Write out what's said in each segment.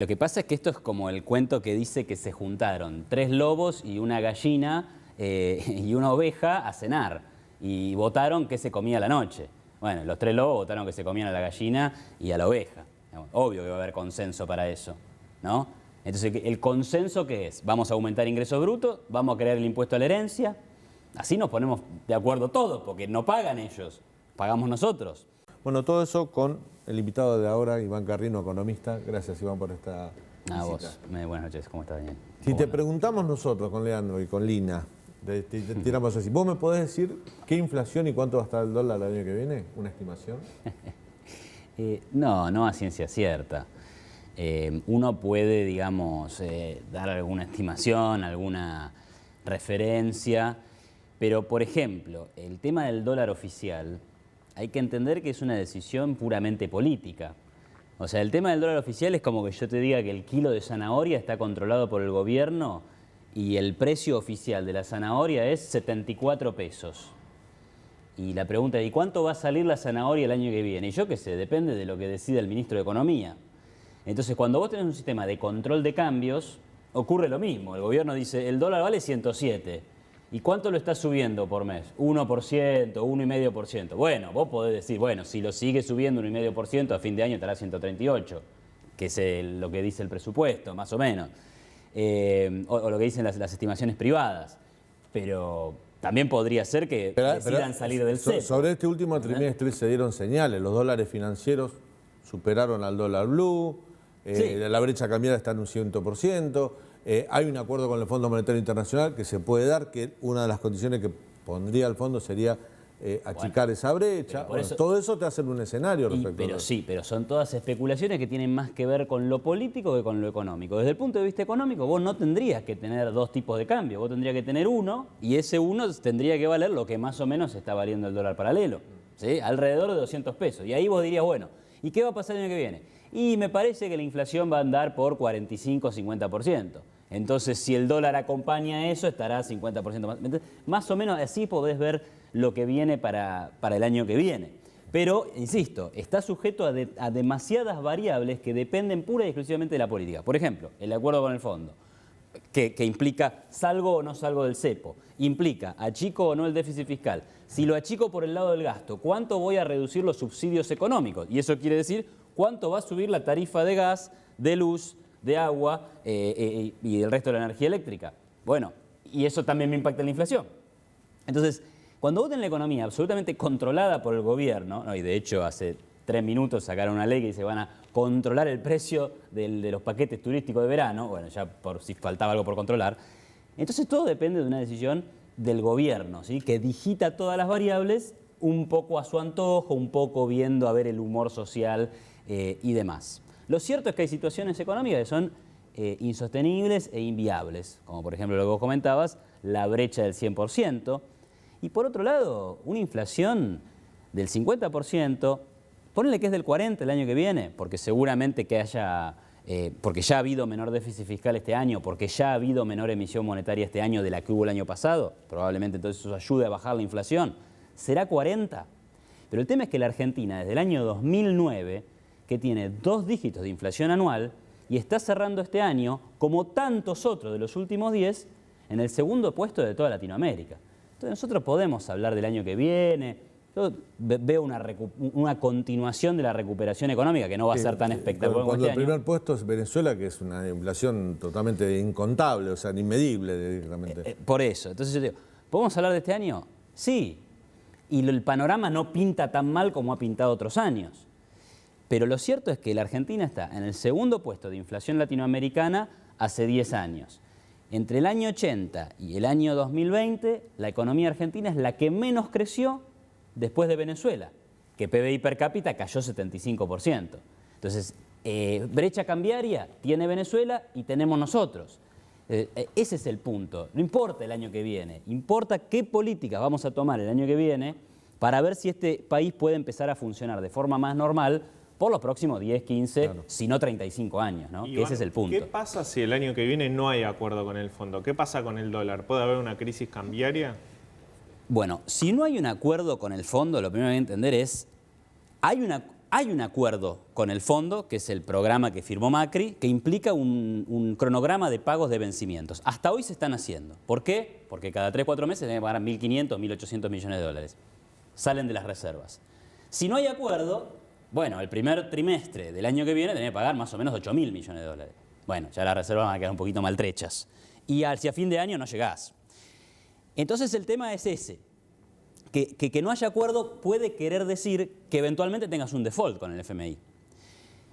Lo que pasa es que esto es como el cuento que dice que se juntaron 3 lobos y una gallina y una oveja a cenar y votaron que se comía a la noche. Bueno, los 3 lobos votaron que se comían a la gallina y a la oveja. Obvio que va a haber consenso para eso, ¿no? Entonces, ¿el consenso qué es? Vamos a aumentar ingresos brutos, vamos a crear el impuesto a la herencia. Así nos ponemos de acuerdo todos, porque no pagan ellos, pagamos nosotros. Bueno, todo eso con el invitado de ahora, Iván Carrino, economista. Gracias, Iván, por esta visita. A vos. Buenas noches, ¿cómo estás? Bien. Si te preguntamos nosotros con Leandro y con Lina, te tiramos así, ¿vos me podés decir qué inflación y cuánto va a estar el dólar el año que viene? ¿Una estimación? No a ciencia cierta. Uno puede, digamos, dar alguna estimación, alguna referencia, pero, por ejemplo, el tema del dólar oficial, hay que entender que es una decisión puramente política. O sea, el tema del dólar oficial es como que yo te diga que el kilo de zanahoria está controlado por el gobierno y el precio oficial de la zanahoria es 74 pesos. Y la pregunta es, ¿y cuánto va a salir la zanahoria el año que viene? Y yo qué sé, depende de lo que decida el ministro de Economía. Entonces, cuando vos tenés un sistema de control de cambios, ocurre lo mismo. El gobierno dice, el dólar vale 107. ¿Y cuánto lo está subiendo por mes? 1%, 1,5%. Bueno, vos podés decir, bueno, si lo sigue subiendo 1,5%, a fin de año estará 138, que es lo que dice el presupuesto, más o menos. O lo que dicen las estimaciones privadas. Pero también podría ser que decidan salir del cepo. Sobre este último trimestre se dieron señales. Los dólares financieros superaron al dólar blue. Sí. La brecha cambiaria está en un 100%. Hay un acuerdo con el Fondo Monetario Internacional que se puede dar, que una de las condiciones que pondría el fondo sería achicar esa brecha. Bueno, todo eso te hace un escenario respecto a eso. Sí, pero son todas especulaciones que tienen más que ver con lo político que con lo económico. Desde el punto de vista económico, vos no tendrías que tener 2 tipos de cambio. Vos tendrías que tener uno, y ese uno tendría que valer lo que más o menos está valiendo el dólar paralelo, ¿sí? Alrededor de 200 pesos. Y ahí vos dirías, bueno, ¿y qué va a pasar el año que viene? Y me parece que la inflación va a andar por 45-50%. Entonces, si el dólar acompaña eso, estará 50% más. Entonces, más o menos así podés ver lo que viene para el año que viene. Pero, insisto, está sujeto a demasiadas variables que dependen pura y exclusivamente de la política. Por ejemplo, el acuerdo con el fondo, que implica salgo o no salgo del cepo, implica achico o no el déficit fiscal. Si lo achico por el lado del gasto, ¿cuánto voy a reducir los subsidios económicos? Y eso quiere decir cuánto va a subir la tarifa de gas, de luz, de agua y el resto de la energía eléctrica. Bueno, y eso también me impacta en la inflación. Entonces, cuando vos tenés la economía absolutamente controlada por el gobierno, ¿no? Y de hecho hace 3 minutos sacaron una ley que dice que van a controlar el precio de los paquetes turísticos de verano, bueno, ya por si faltaba algo por controlar, entonces todo depende de una decisión del gobierno, ¿sí? Que digita todas las variables un poco a su antojo, un poco viendo a ver el humor social y demás. Lo cierto es que hay situaciones económicas que son insostenibles e inviables, como por ejemplo lo que vos comentabas, la brecha del 100%, y por otro lado, una inflación del 50%, ponle que es del 40% el año que viene, porque seguramente que porque ya ha habido menor déficit fiscal este año, porque ya ha habido menor emisión monetaria este año de la que hubo el año pasado, probablemente entonces eso ayude a bajar la inflación, será 40%. Pero el tema es que la Argentina desde el año 2009, que tiene 2 dígitos de inflación anual y está cerrando este año, como tantos otros de los últimos 10, en el segundo puesto de toda Latinoamérica. Entonces nosotros podemos hablar del año que viene. Yo veo una continuación de la recuperación económica que no va a ser tan espectacular como este año. El primer puesto es Venezuela, que es una inflación totalmente incontable, o sea, inmedible directamente. Por eso. Entonces yo digo, ¿podemos hablar de este año? Sí. Y el panorama no pinta tan mal como ha pintado otros años. Pero lo cierto es que la Argentina está en el segundo puesto de inflación latinoamericana hace 10 años. Entre el año 80 y el año 2020, la economía argentina es la que menos creció después de Venezuela, que PBI per cápita cayó 75%. Entonces, brecha cambiaria tiene Venezuela y tenemos nosotros. Ese es el punto. No importa el año que viene, importa qué políticas vamos a tomar el año que viene para ver si este país puede empezar a funcionar de forma más normal por los próximos 10, 15, claro, si no 35 años, ¿no? Que ese es el punto. ¿Qué pasa si el año que viene no hay acuerdo con el fondo? ¿Qué pasa con el dólar? ¿Puede haber una crisis cambiaria? Bueno, si no hay un acuerdo con el fondo, lo primero que hay que entender es, hay un acuerdo con el fondo, que es el programa que firmó Macri, que implica un cronograma de pagos de vencimientos. Hasta hoy se están haciendo. ¿Por qué? Porque cada 3 o 4 meses tienen que pagar 1.500, 1.800 millones de dólares. Salen de las reservas. Si no hay acuerdo, bueno, el primer trimestre del año que viene tenés que pagar más o menos 8.000 millones de dólares. Bueno, ya las reservas van a quedar un poquito maltrechas. Y hacia fin de año no llegás. Entonces el tema es ese. Que no haya acuerdo puede querer decir que eventualmente tengas un default con el FMI.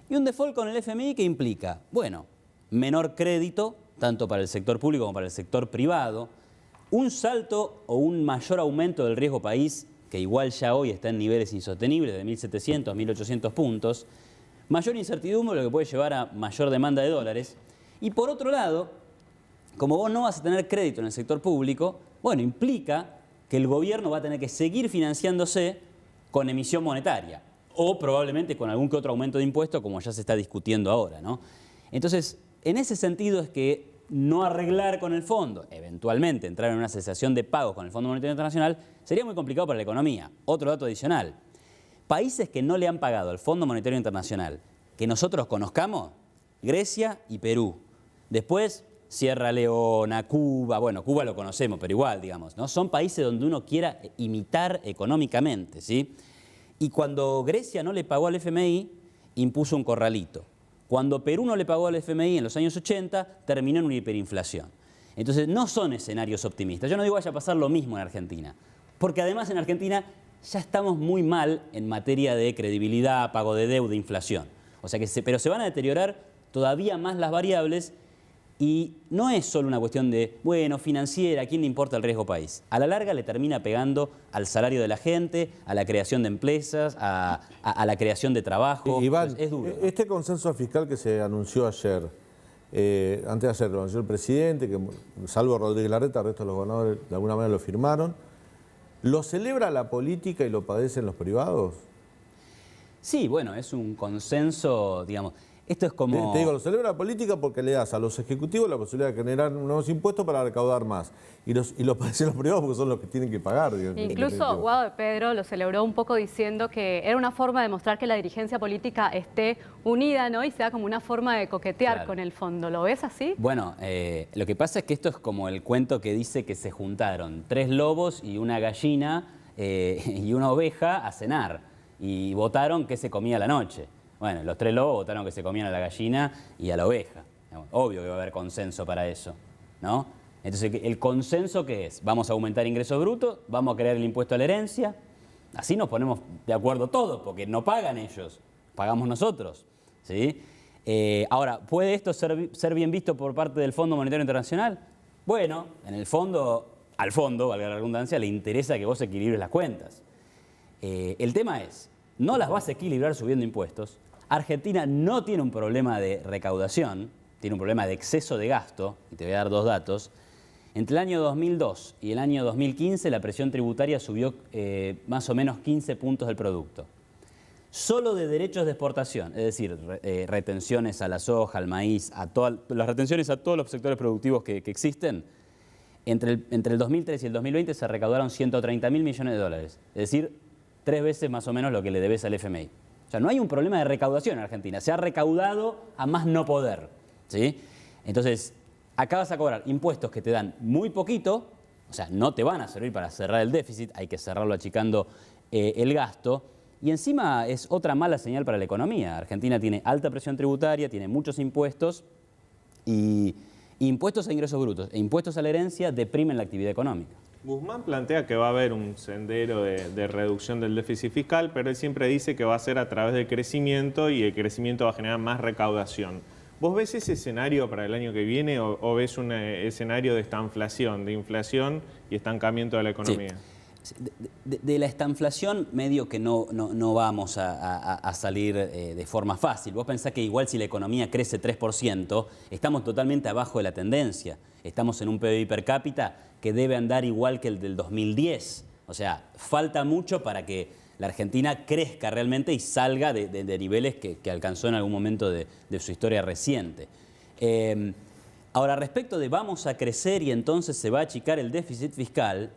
Y un default con el FMI que implica, bueno, menor crédito, tanto para el sector público como para el sector privado, un salto o un mayor aumento del riesgo país, que igual ya hoy está en niveles insostenibles de 1.700, 1.800 puntos, mayor incertidumbre, lo que puede llevar a mayor demanda de dólares. Y por otro lado, como vos no vas a tener crédito en el sector público, bueno, implica que el gobierno va a tener que seguir financiándose con emisión monetaria o probablemente con algún que otro aumento de impuestos, como ya se está discutiendo ahora, ¿no? Entonces, en ese sentido es que no arreglar con el fondo, eventualmente entrar en una cesación de pagos con el Fondo Monetario Internacional, sería muy complicado para la economía. Otro dato adicional, países que no le han pagado al Fondo Monetario Internacional, que nosotros conozcamos, Grecia y Perú. Después, Sierra Leona, Cuba, bueno, Cuba lo conocemos, pero igual, digamos, ¿no? Son países donde uno quiera imitar económicamente, ¿sí? Y cuando Grecia no le pagó al FMI, impuso un corralito. Cuando Perú no le pagó al FMI en los años 80, terminó en una hiperinflación. Entonces, no son escenarios optimistas. Yo no digo vaya a pasar lo mismo en Argentina, porque además en Argentina ya estamos muy mal en materia de credibilidad, pago de deuda, inflación. O sea que pero se van a deteriorar todavía más las variables. Y no es solo una cuestión de, bueno, financiera, ¿a quién le importa el riesgo país? A la larga le termina pegando al salario de la gente, a la creación de empresas, a la creación de trabajo. Iván, es duro, ¿no? este consenso fiscal que se anunció ayer, antes de ayer lo anunció el presidente, que salvo Rodríguez Larreta, el resto de los gobernadores de alguna manera lo firmaron. ¿Lo celebra la política y lo padecen los privados? Sí, bueno, es un consenso, digamos. Esto es como... Te digo, lo celebra la política porque le das a los ejecutivos la posibilidad de generar nuevos impuestos para recaudar más. Y lo padecen los privados porque son los que tienen que pagar. Digamos, incluso Guado de Pedro lo celebró un poco diciendo que era una forma de mostrar que la dirigencia política esté unida, ¿no? Y sea como una forma de coquetear con el fondo. ¿Lo ves así? Bueno, lo que pasa es que esto es como el cuento que dice que se juntaron 3 lobos y una gallina y una oveja a cenar. Y votaron qué se comía a la noche. Bueno, los 3 lobos votaron que se comían a la gallina y a la oveja. Obvio que va a haber consenso para eso, ¿no? Entonces, ¿el consenso qué es? Vamos a aumentar ingresos brutos, vamos a crear el impuesto a la herencia. Así nos ponemos de acuerdo todos, porque no pagan ellos, pagamos nosotros, ¿sí? Ahora, ¿puede esto ser bien visto por parte del Fondo Monetario Internacional? Bueno, en el fondo, al fondo, valga la redundancia, le interesa que vos equilibres las cuentas. El tema es, no las vas a equilibrar subiendo impuestos. Argentina no tiene un problema de recaudación, tiene un problema de exceso de gasto, y te voy a dar 2 datos. Entre el año 2002 y el año 2015 la presión tributaria subió más o menos 15 puntos del producto. Solo de derechos de exportación, es decir, retenciones a la soja, al maíz, las retenciones a todos los sectores productivos que existen, entre el 2003 y el 2020 se recaudaron 130.000 millones de dólares, es decir, 3 veces más o menos lo que le debes al FMI. O sea, no hay un problema de recaudación en Argentina. Se ha recaudado a más no poder, ¿sí? Entonces, acá vas a cobrar impuestos que te dan muy poquito, o sea, no te van a servir para cerrar el déficit, hay que cerrarlo achicando el gasto, y encima es otra mala señal para la economía. Argentina tiene alta presión tributaria, tiene muchos impuestos, y impuestos a ingresos brutos e impuestos a la herencia deprimen la actividad económica. Guzmán plantea que va a haber un sendero de reducción del déficit fiscal, pero él siempre dice que va a ser a través del crecimiento y el crecimiento va a generar más recaudación. ¿Vos ves ese escenario para el año que viene o ves un escenario de estanflación, de inflación y estancamiento de la economía? Sí. De la estanflación medio que no vamos a salir de forma fácil. Vos pensás que igual si la economía crece 3%, estamos totalmente abajo de la tendencia. Estamos en un PBI per cápita que debe andar igual que el del 2010. O sea, falta mucho para que la Argentina crezca realmente y salga de niveles que alcanzó en algún momento de su historia reciente. Ahora, respecto de vamos a crecer y entonces se va a achicar el déficit fiscal,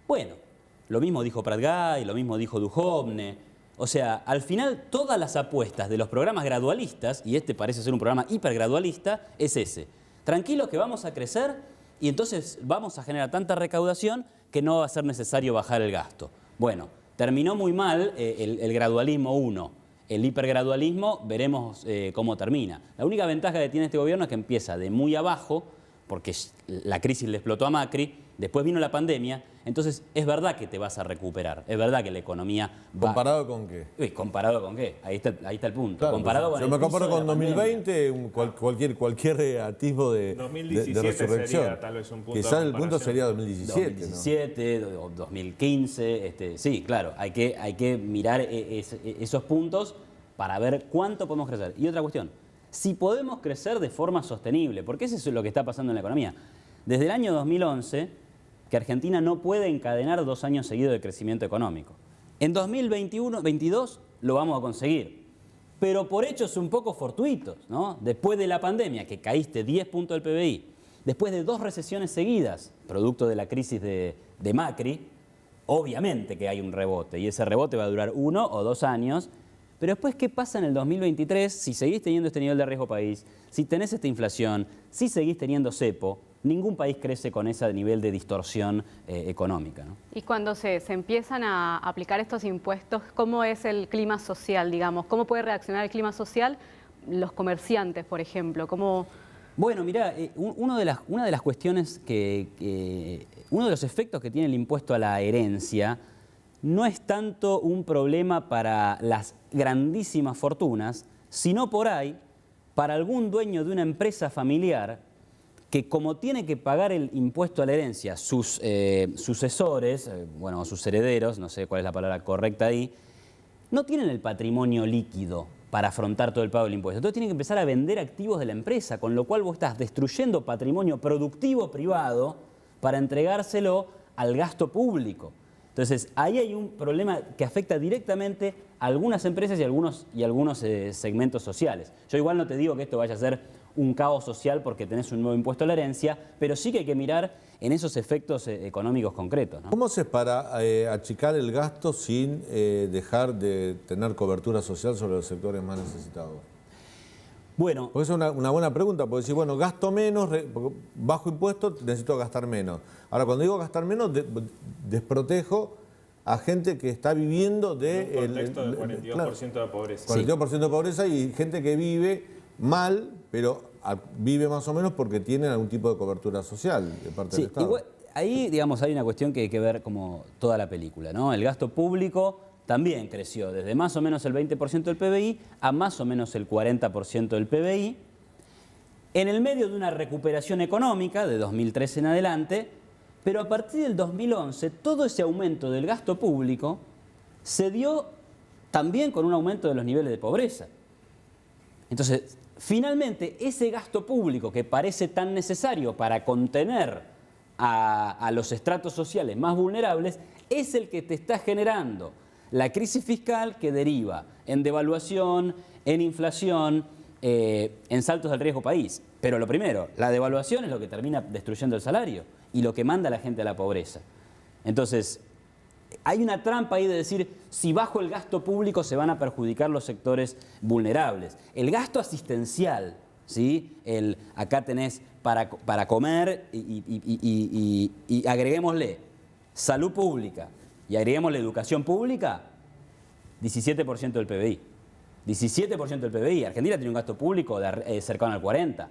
bueno, lo mismo dijo Prat Gay, lo mismo dijo Duhovne. O sea, al final todas las apuestas de los programas gradualistas, y este parece ser un programa hipergradualista, es ese. Tranquilos que vamos a crecer y entonces vamos a generar tanta recaudación que no va a ser necesario bajar el gasto. Bueno, terminó muy mal el gradualismo 1. El hipergradualismo, veremos cómo termina. La única ventaja que tiene este gobierno es que empieza de muy abajo, porque la crisis le explotó a Macri, después vino la pandemia, entonces es verdad que te vas a recuperar, es verdad que la economía va... ¿Comparado con qué? Uy, ¿comparado con qué? Ahí está el punto. Claro, comparado pues, con yo el me piso comparo de con la pandemia. 2020, cualquier atisbo de 2017 resurrección. sería tal vez un punto de Quizás el punto comparación. sería 2017. 2017, 2015, sí, claro, hay que mirar esos puntos para ver cuánto podemos crecer. Y otra cuestión, si podemos crecer de forma sostenible, porque eso es lo que está pasando en la economía. Desde el año 2011, que Argentina no puede encadenar 2 años seguidos de crecimiento económico. En 2021-22 lo vamos a conseguir, pero por hechos un poco fortuitos, ¿no? Después de la pandemia, que caíste 10 puntos del PBI, después de 2 recesiones seguidas, producto de la crisis de Macri, obviamente que hay un rebote, y ese rebote va a durar 1 o 2 años, pero después, ¿qué pasa en el 2023 si seguís teniendo este nivel de riesgo país, si tenés esta inflación, si seguís teniendo cepo? Ningún país crece con ese nivel de distorsión económica, ¿no? Y cuando se empiezan a aplicar estos impuestos, ¿cómo es el clima social, digamos? ¿Cómo puede reaccionar el clima social los comerciantes, por ejemplo? ¿Cómo... Bueno, mirá, una de las cuestiones uno de los efectos que tiene el impuesto a la herencia no es tanto un problema para las grandísimas fortunas, sino por ahí para algún dueño de una empresa familiar que, como tiene que pagar el impuesto a la herencia, sus sucesores, bueno, sus herederos, no sé cuál es la palabra correcta ahí, no tienen el patrimonio líquido para afrontar todo el pago del impuesto. Entonces tienen que empezar a vender activos de la empresa, con lo cual vos estás destruyendo patrimonio productivo privado para entregárselo al gasto público. Entonces, ahí hay un problema que afecta directamente a algunas empresas y algunos segmentos sociales. Yo igual no te digo que esto vaya a ser un caos social porque tenés un nuevo impuesto a la herencia, pero sí que hay que mirar en esos efectos económicos concretos, ¿no? ¿Cómo haces para achicar el gasto sin dejar de tener cobertura social sobre los sectores más necesitados? Bueno, Porque es una buena pregunta, porque decir, bueno, gasto menos, porque bajo impuesto necesito gastar menos. Ahora, cuando digo gastar menos, desprotejo a gente que está viviendo de... un contexto de 42% de pobreza. 42% de pobreza y gente que vive mal, pero vive más o menos porque tiene algún tipo de cobertura social de parte del Estado. Igual, ahí, digamos, hay una cuestión que hay que ver como toda la película, ¿no? El gasto público también creció desde más o menos el 20% del PBI a más o menos el 40% del PBI, en el medio de una recuperación económica de 2013 en adelante, pero a partir del 2011 todo ese aumento del gasto público se dio también con un aumento de los niveles de pobreza. Entonces, finalmente, ese gasto público que parece tan necesario para contener a los estratos sociales más vulnerables es el que te está generando la crisis fiscal que deriva en devaluación, en inflación, en saltos del riesgo país. Pero lo primero, la devaluación es lo que termina destruyendo el salario y lo que manda a la gente a la pobreza. Entonces, hay una trampa ahí de decir, si bajo el gasto público se van a perjudicar los sectores vulnerables. El gasto asistencial, ¿sí? Acá tenés para comer y agreguémosle salud pública y agreguémosle educación pública, 17% del PBI. 17% del PBI. Argentina tiene un gasto público cercano al 40%.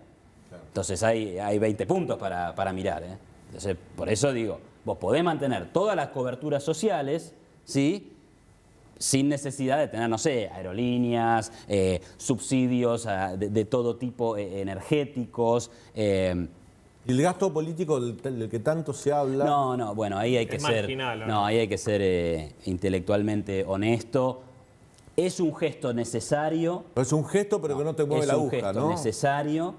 Entonces hay 20 puntos para mirar, ¿eh? Entonces, por eso digo, vos podés mantener todas las coberturas sociales, ¿sí?, sin necesidad de tener, no sé, aerolíneas, subsidios de todo tipo, energéticos. ¿Y el gasto político del que tanto se habla? No, bueno, ahí hay que Es ser, marginal, ¿o no, no? ahí hay que ser intelectualmente honesto. Es un gesto necesario. Es un gesto, pero que no te mueve la aguja, Es un gesto ¿no? necesario,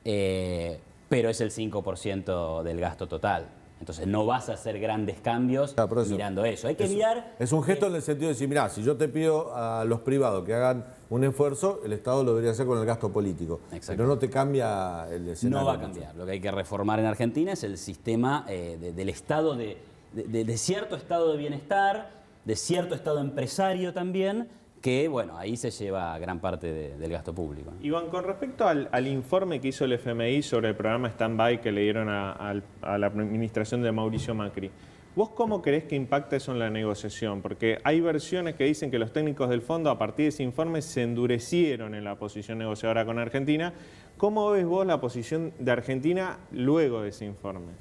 pero es el 5% del gasto total. Entonces no vas a hacer grandes cambios Por eso. mirando eso. Hay que mirar... Es un gesto en el sentido de decir, mirá, si yo te pido a los privados que hagan un esfuerzo, el Estado lo debería hacer con el gasto político. Exacto. Pero no te cambia el escenario. No va a cambiar. Lo que hay que reformar en Argentina es el sistema del Estado, de cierto estado de bienestar, de cierto Estado empresario también, que bueno, ahí se lleva gran parte del gasto público. Iván, con respecto al informe que hizo el FMI sobre el programa Stand-by que le dieron a la administración de Mauricio Macri, ¿vos cómo creés que impacta eso en la negociación? Porque hay versiones que dicen que los técnicos del fondo a partir de ese informe se endurecieron en la posición negociadora con Argentina. ¿Cómo ves vos la posición de Argentina luego de ese informe?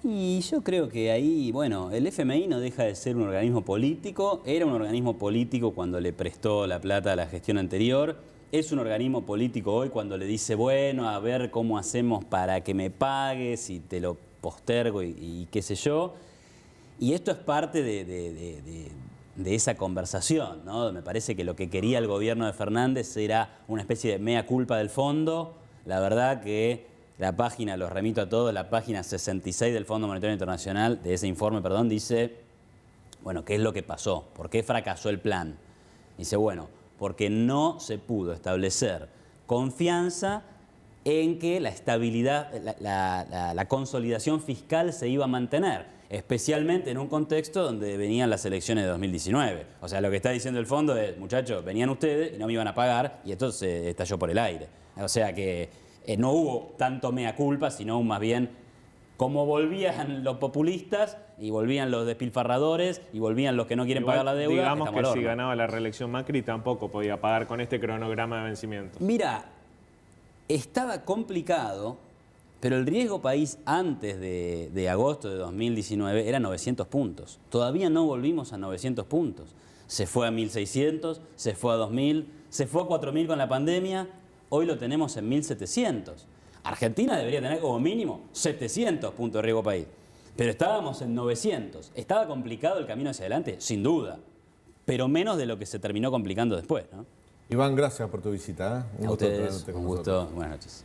Y yo creo que ahí, bueno, el FMI no deja de ser un organismo político, era un organismo político cuando le prestó la plata a la gestión anterior, es un organismo político hoy cuando le dice, bueno, a ver cómo hacemos para que me pagues y te lo postergo y qué sé yo. Y esto es parte de esa conversación, ¿no? Me parece que lo que quería el gobierno de Fernández era una especie de mea culpa del fondo. La verdad que la página, los remito a todos, la página 66 del Fondo Monetario Internacional, de ese informe, perdón, dice, bueno, ¿qué es lo que pasó? ¿Por qué fracasó el plan? Dice, bueno, porque no se pudo establecer confianza en que la estabilidad, la consolidación fiscal se iba a mantener, especialmente en un contexto donde venían las elecciones de 2019. O sea, lo que está diciendo el fondo es, muchachos, venían ustedes y no me iban a pagar y esto se estalló por el aire. O sea que no hubo tanto mea culpa, sino más bien como volvían los populistas y volvían los despilfarradores y volvían los que no quieren Igual, pagar la deuda. Digamos que si ganaba la reelección Macri tampoco podía pagar con este cronograma de vencimientos. Mira, estaba complicado, pero el riesgo país antes de agosto de 2019 era 900 puntos. Todavía no volvimos a 900 puntos. Se fue a 1.600, se fue a 2.000, se fue a 4.000 con la pandemia. Hoy lo tenemos en 1.700. Argentina debería tener como mínimo 700 puntos de riesgo país. Pero estábamos en 900. ¿Estaba complicado el camino hacia adelante? Sin duda. Pero menos de lo que se terminó complicando después, ¿no? Iván, gracias por tu visita. Un A gusto ustedes, tenerte con un nosotros. gusto. Buenas noches.